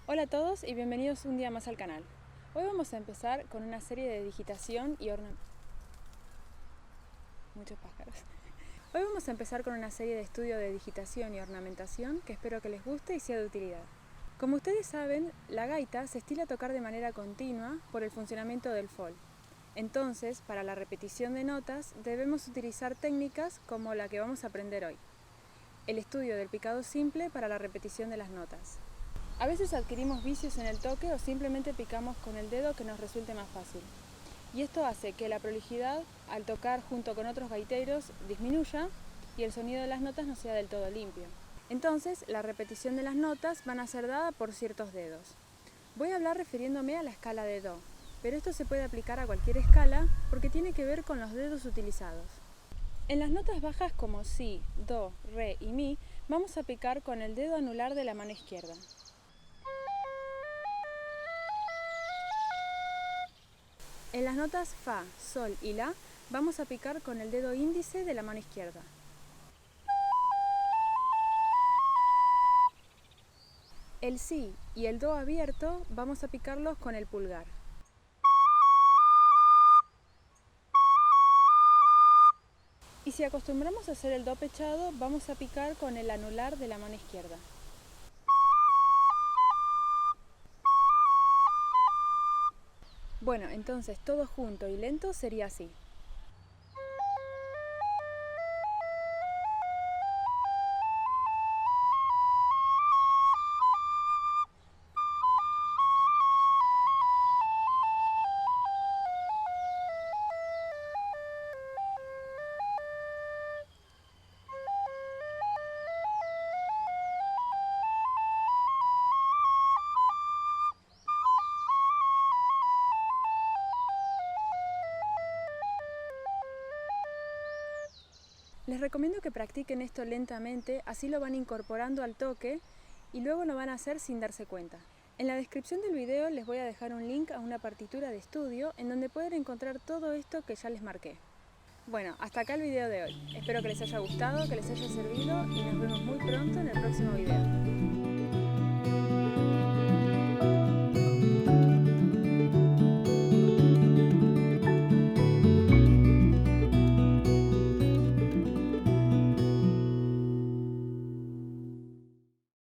Hola a todos y bienvenidos un día más al canal. Hoy vamos a empezar con una serie de digitación y muchos pájaros. Hoy vamos a empezar con una serie de estudio de digitación y ornamentación que espero que les guste y sea de utilidad. Como ustedes saben, la gaita se estila a tocar de manera continua por el funcionamiento del fol. Entonces, para la repetición de notas, debemos utilizar técnicas como la que vamos a aprender hoy. El estudio del picado simple para la repetición de las notas. A veces adquirimos vicios en el toque o simplemente picamos con el dedo que nos resulte más fácil. Y esto hace que la prolijidad al tocar junto con otros gaiteros disminuya y el sonido de las notas no sea del todo limpio. Entonces, la repetición de las notas van a ser dada por ciertos dedos. Voy a hablar refiriéndome a la escala de Do, pero esto se puede aplicar a cualquier escala porque tiene que ver con los dedos utilizados. En las notas bajas como Si, Do, Re y Mi, vamos a picar con el dedo anular de la mano izquierda. En las notas Fa, Sol y La vamos a picar con el dedo índice de la mano izquierda. El Si y el Do abierto vamos a picarlos con el pulgar. Y si acostumbramos a hacer el Do pechado, vamos a picar con el anular de la mano izquierda. Bueno, entonces todo junto y lento sería así. Les recomiendo que practiquen esto lentamente, así lo van incorporando al toque y luego lo van a hacer sin darse cuenta. En la descripción del video les voy a dejar un link a una partitura de estudio en donde pueden encontrar todo esto que ya les marqué. Bueno, hasta acá el video de hoy. Espero que les haya gustado, que les haya servido y nos vemos muy pronto en el próximo video.